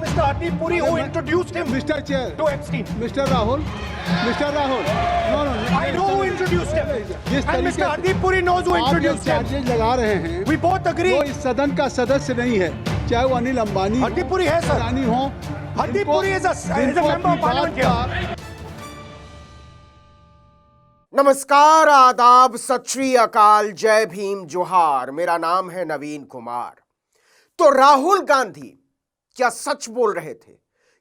Mr. Hardeep Puri who introduced him Mr. Chair, to Epstein. Mr. Rahul, no, I know who introduced him. जिस And Mr. तरीके Hardeep Puri knows who आप जो introduced him. Charges लगा रहे हैं We both agree. वो इस सदन का सदस्य नहीं है, चाहे वो अनिल अंबानी हो, Hardeep Puri है सर. अडानी हो। Hardeep इनको- Puri is a इनको member of अपनी parliament बात here. का- नमस्कार, आदाब, सत श्री अकाल, जय भीम, जोहार। मेरा नाम है नवीन कुमार। तो राहुल गांधी क्या सच बोल रहे थे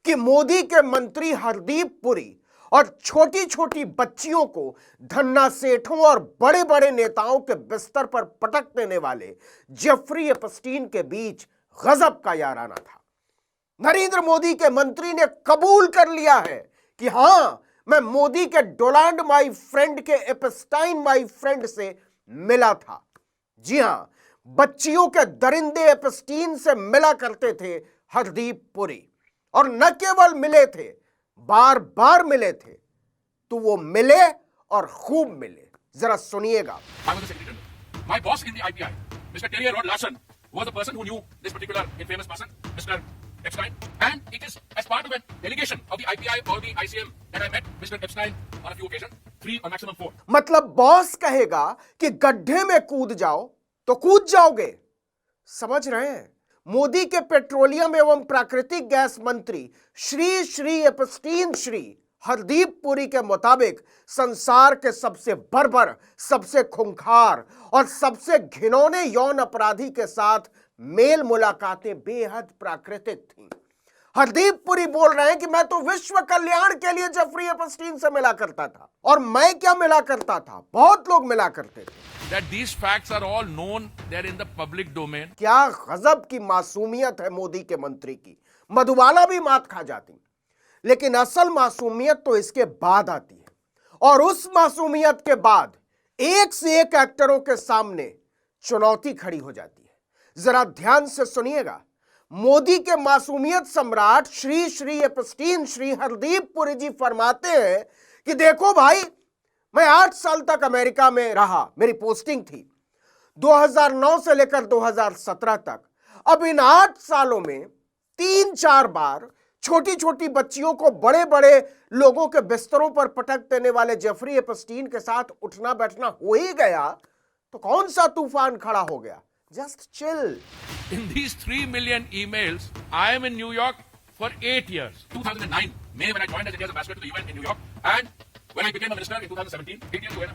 कि मोदी के मंत्री हरदीप पुरी और छोटी छोटी बच्चियों को धन्ना सेठों और बड़े बड़े नेताओं के बिस्तर पर पटक देने वाले जेफरी एपस्टीन के बीच गजब का याराना था? नरेंद्र मोदी के मंत्री ने कबूल कर लिया है कि हां, मैं मोदी के डोनाल्ड माई फ्रेंड के एपस्टाइन माई फ्रेंड से मिला था। जी हां, बच्चियों के दरिंदे एपस्टीन से मिला करते थे हरदीप पुरी, और न केवल मिले थे, बार बार मिले थे। तो वो मिले और खूब मिले। जरा सुनिएगा। I was the secretary general. My boss in the IPI, Mr. Terry Rod Larson, was the person who knew this particular infamous person, Mr. Epstein. And it is as part of an delegation of the IPI or the ICM that I met Mr. Epstein on a few occasions, 3 or maximum 4. मतलब boss कहेगा कि गड्ढे में कूद जाओ तो कूद जाओगे। समझ रहे हैं? मोदी के पेट्रोलियम एवं प्राकृतिक गैस मंत्री श्री एपस्टीन श्री हरदीप पुरी के मुताबिक संसार के सबसे बर्बर, सबसे खूंखार और सबसे घिनौने यौन अपराधी के साथ मेल मुलाकातें बेहद प्राकृतिक थीं। हरदीप पुरी बोल रहे हैं कि मैं तो विश्व कल्याण के लिए जेफरी एपस्टीन से मिला करता था। और मैं क्या मिला करता था? बहुत लोग मिला करते थे। That these facts are all known, they're in the public domain. क्या गजब की मासूमियत है मोदी के मंत्री की। मधुबाला भी मात खा जाती, लेकिन असल मासूमियत तो इसके बाद आती है। और उस मासूमियत के बाद एक से एक एक्टरों के सामने चुनौती खड़ी हो जाती है। जरा ध्यान से सुनिएगा। मोदी के मासूमियत सम्राट श्री एपस्टीन श्री हरदीप पुरी जी फरमाते हैं कि देखो भाई, मैं 8 साल तक अमेरिका में रहा, मेरी पोस्टिंग थी 2009 से लेकर 2017 तक। अब इन 8 सालों में 3-4 बार छोटी छोटी बच्चियों को बड़े बड़े लोगों के बिस्तरों पर पटक देने वाले जेफरी एपस्टीन के साथ उठना बैठना हो ही गया, तो कौन सा तूफान खड़ा हो गया? Just chill. In these 3 million emails, I am in New York for 8 years. 2009, May, when I joined as India's ambassador to the UN in New York, and when I became a minister in 2017, 8 years ago,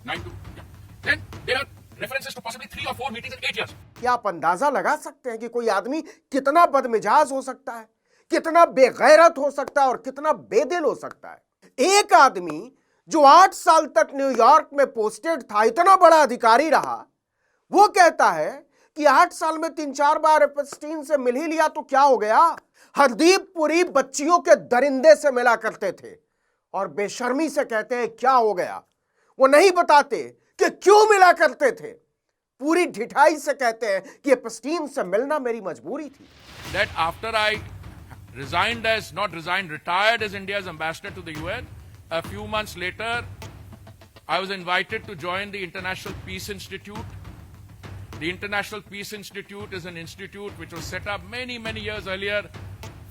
9 to, yeah. Then there are references to possibly 3 or 4 meetings in 8 years. क्या आप अंदाजा लगा सकते हैं कि कोई आदमी कितना बदमिजाज हो सकता है, कितना बेगैरत हो सकता है और कितना बेदिल हो सकता है? एक आदमी जो 8 साल तक न्यूयॉर्क में पोस्टेड था, इतना बड़ा अधिकारी रहा, वो कहता है कि 8 साल में 3-4 बार एपस्टीन से मिल ही लिया तो क्या हो गया? हरदीप पुरी बच्चियों के दरिंदे से मिला करते थे और बेशर्मी से कहते हैं क्या हो गया। वो नहीं बताते कि क्यों मिला करते थे। पूरी ढिठाई से कहते हैं कि एपस्टीन से मिलना मेरी मजबूरी थी। That after I retired as India's ambassador to the UN, a few months later, I was invited to join the International Peace Institute. The International Peace Institute is an institute which was set up many, many years earlier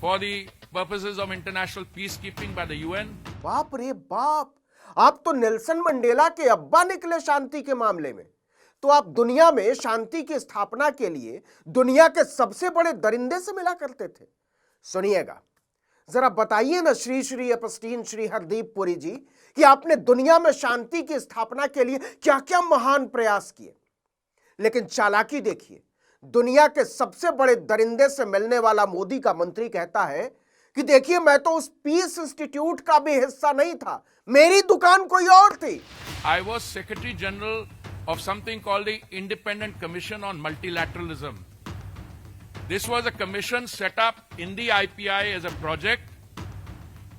for the purposes of international peacekeeping by the UN. बाप रे बाप, आप तो Nelson Mandela के अब्बा निकले शांति के मामले में। तो आप दुनिया में शांति की स्थापना के लिए दुनिया के सबसे बड़े दरिंदे से मिला करते थे। सुनिएगा, जरा बताइए ना श्री एपस्टीन श्री हरदीप पुरी जी कि आपने दुनिया में शांति की स्थापना के लिए क्या क्या महान प्रयास किए। लेकिन चालाकी देखिए, दुनिया के सबसे बड़े दरिंदे से मिलने वाला मोदी का मंत्री कहता है कि देखिए, मैं तो उस पीस इंस्टीट्यूट का भी हिस्सा नहीं था, मेरी दुकान कोई और थी। I was Secretary General of something called the Independent Commission on Multilateralism. This was a commission set up in the IPI as a project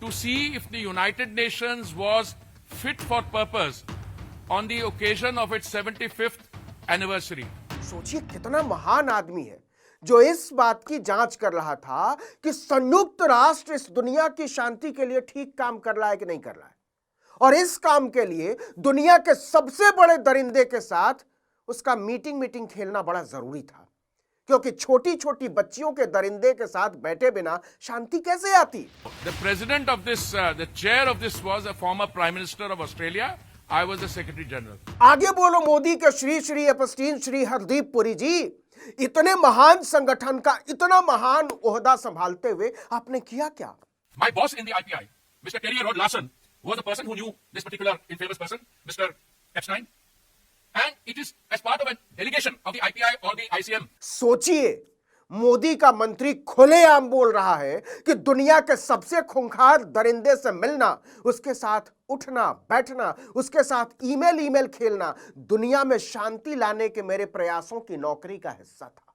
to see if the United Nations was fit for purpose on the occasion of its 75th anniversary. सोचिए कितना महान आदमी है जो इस बात की जांच कर रहा था कि संयुक्त राष्ट्र इस दुनिया की शांति के लिए ठीक काम कर रहा है कि नहीं कर रहा है। और इस काम के लिए दुनिया के सबसे बड़े दरिंदे के साथ उसका मीटिंग खेलना बड़ा जरूरी था, क्योंकि छोटी छोटी बच्चियों के दरिंदे के साथ बैठे बिना शांति कैसे आती? The president of this, the chair of this was a former Prime Minister of Australia. I was the Secretary General. आगे बोलो मोदी के श्री श्री एपस्टीन श्री हरदीप पुरी जी, इतने महान संगठन का इतना महान ओहदा संभालते हुए आपने किया क्या? My boss in the IPI, Mr. Terry Rod Larson, was the person who knew this particular infamous person, Mr. Epstein. And it is as part of a delegation of the IPI or the ICM. सोचिए, मोदी का मंत्री खुलेआम बोल रहा है कि दुनिया के सबसे खूंखार दरिंदे से मिलना, उसके साथ उठना बैठना, उसके साथ ईमेल खेलना दुनिया में शांति लाने के मेरे प्रयासों की नौकरी का हिस्सा था।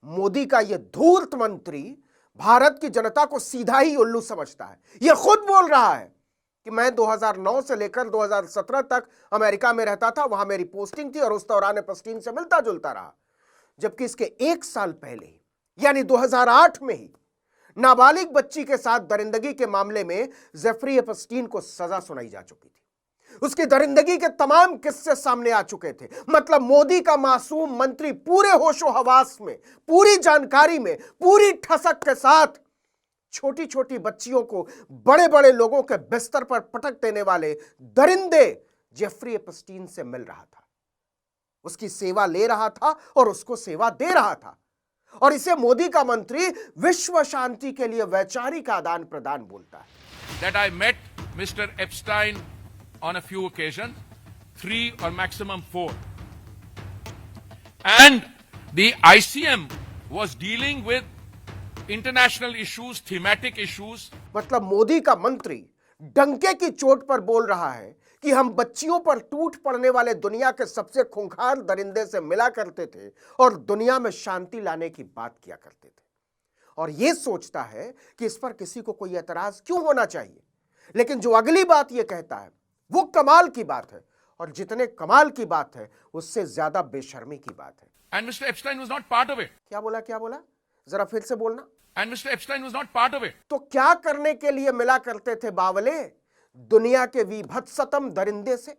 मोदी का यह धूर्त मंत्री भारत की जनता को सीधा ही उल्लू समझता है। यह खुद बोल रहा है कि मैं 2009 से लेकर 2017 तक अमेरिका में रहता था, वहां मेरी पोस्टिंग थी और उस दौरान एपस्टीन से मिलता जुलता रहा। जबकि इसके एक साल पहले यानी 2008 में ही नाबालिग बच्ची के साथ दरिंदगी के मामले में जेफरी एपस्टीन को सजा सुनाई जा चुकी थी। उसकी दरिंदगी के तमाम किस्से सामने आ चुके थे। मतलब मोदी का मासूम मंत्री पूरे होशो हवास में, पूरी जानकारी में, पूरी ठसक के साथ छोटी छोटी बच्चियों को बड़े बड़े लोगों के बिस्तर पर पटक देने वाले दरिंदे जेफरी एपस्टीन से मिल रहा था, उसकी सेवा ले रहा था और उसको सेवा दे रहा था। और इसे मोदी का मंत्री विश्व शांति के लिए वैचारिक आदान प्रदान बोलता है। That I met Mr. Epstein on a few occasions, 3 or maximum 4. And the ICM was dealing with international issues, thematic issues. मतलब मोदी का मंत्री डंके की चोट पर बोल रहा है कि हम बच्चियों पर टूट पड़ने वाले दुनिया के सबसे खूंखार दरिंदे से मिला करते थे और दुनिया में शांति लाने की बात किया करते थे, और यह सोचता है कि इस पर किसी को कोई एतराज क्यों होना चाहिए। लेकिन जो अगली बात यह कहता है वो कमाल की बात है, और जितने कमाल की बात है उससे ज्यादा बेशर्मी की बात है। And Mr. Epstein was not part of it. क्या बोला? जरा फिर से बोलना। And Mr. Epstein was not part of it. तो क्या करने के लिए मिला करते थे बावले? दुनिया के विभत्सतम दरिंदे से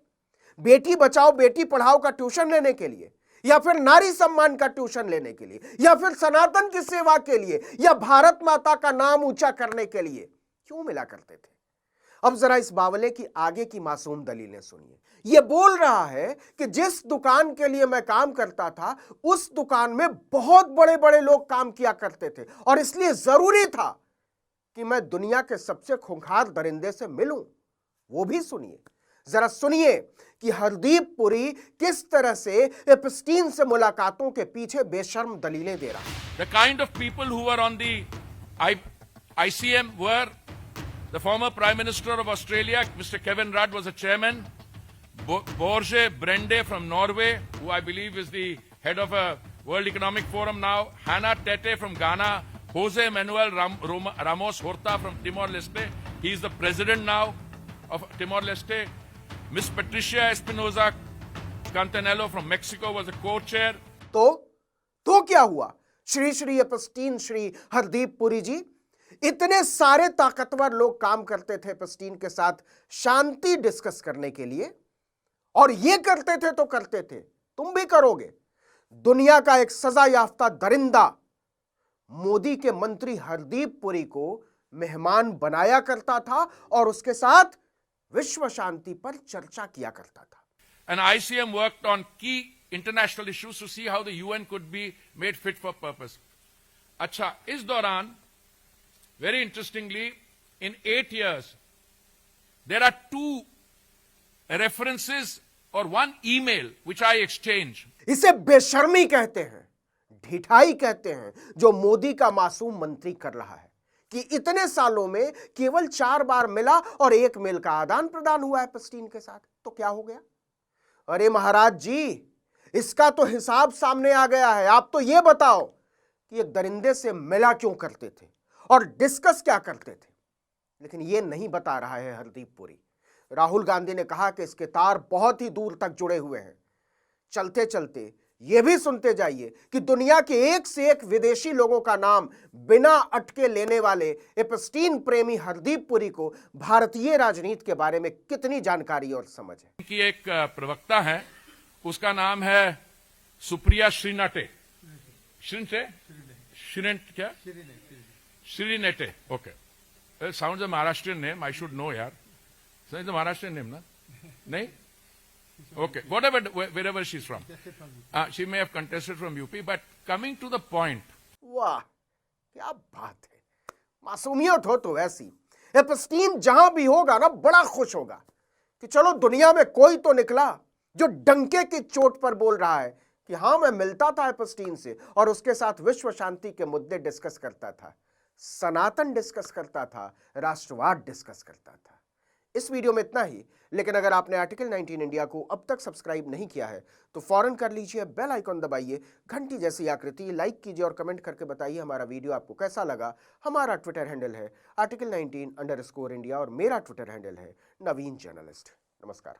बेटी बचाओ बेटी पढ़ाओ का ट्यूशन लेने के लिए, या फिर नारी सम्मान का ट्यूशन लेने के लिए, या फिर सनातन की सेवा के लिए, या भारत माता का नाम ऊंचा करने के लिए क्यों मिला करते थे? अब जरा इस बावले की आगे की मासूम दलीलें सुनिए। यह बोल रहा है कि जिस दुकान के लिए मैं काम करता था उस दुकान में बहुत बड़े बड़े लोग काम किया करते थे और इसलिए जरूरी था कि मैं दुनिया के सबसे खूंखार दरिंदे से मिलूं। वो भी सुनिए, जरा सुनिए कि हरदीप पुरी किस तरह से एपस्टीन से मुलाकातों के पीछे बेशर्म दलीलें दे रहा है। The kind of people who were on the ICM were the former Prime Minister of Australia, Mr. Kevin Rudd was a chairman, Borge Brende from Norway, who I believe is the head of a World Economic Forum now, Hannah Tete from Ghana, Jose Manuel Ramos Horta from Timor-Leste, he is the president now of Timor-Leste, Miss Patricia Espinosa Cantanello from Mexico was a co-chair. तो क्या हुआ? Shri Shri Epstein Shri Hardeep Puri जी, इतने सारे ताकतवर लोग काम करते थे एपस्टीन के साथ शांति डिस्कस करने के लिए, और ये करते थे तो करते थे, तुम भी करोगे। दुनिया का एक सजा याफ्ता दरिंदा मोदी के मंत्री हरदीप पुरी को मेहमान बनाया करता था और उसके साथ विश्व शांति पर चर्चा किया करता था। And ICM worked on key international issues to see how the UN could be made fit for purpose. अच्छा, इस दौरान very interestingly in 8 years there are 2 references or 1 email which I exchange. इसे बेशर्मी कहते हैं, ढिठाई कहते हैं जो मोदी का मासूम मंत्री कर रहा है कि इतने सालों में केवल 4 बार मिला और 1 मेल का आदान प्रदान हुआ है एपस्टीन के साथ। तो क्या हो गया? अरे महाराज जी, इसका तो हिसाब सामने आ गया है। आप तो यह बताओ कि एक दरिंदे से मिला क्यों करते थे और डिस्कस क्या करते थे। लेकिन यह नहीं बता रहा है हरदीप पुरी। राहुल गांधी ने कहा कि इसके तार बहुत ही दूर तक जुड़े हुए हैं। चलते चलते यह भी सुनते जाइए कि दुनिया के एक से एक विदेशी लोगों का नाम बिना अटके लेने वाले एपस्टीन प्रेमी हरदीप पुरी को भारतीय राजनीति के बारे में कितनी जानकारी और समझ है। की एक प्रवक्ता है, उसका नाम है सुप्रिया श्रीनाटे। क्या? Shirinete. Okay. It sounds a Maharashtrian name. I should know, yaar. So it's a Maharashtrian name, na? Nahi? Okay. Whatever, wherever she's from. She may have contested from UP, but coming to the point. वाह, क्या बात है। मासूमियत हो तो ऐसी। Epstein जहां भी होगा ना, बड़ा खुश होगा कि चलो दुनिया में कोई तो निकला जो डंके की चोट पर बोल रहा है कि हां, मैं मिलता था एपस्टीन से और उसके साथ विश्व शांति के मुद्दे डिस्कस करता था, सनातन डिस्कस करता था, राष्ट्रवाद डिस्कस करता था। इस वीडियो में इतना ही, लेकिन अगर आपने आर्टिकल 19 इंडिया को अब तक सब्सक्राइब नहीं किया है तो फौरन कर लीजिए, बेल आइकॉन दबाइए, घंटी जैसी आकृति, लाइक कीजिए और कमेंट करके बताइए हमारा वीडियो आपको कैसा लगा। हमारा ट्विटर हैंडल है article19_India और मेरा ट्विटर हैंडल है नवीन जर्नलिस्ट। नमस्कार।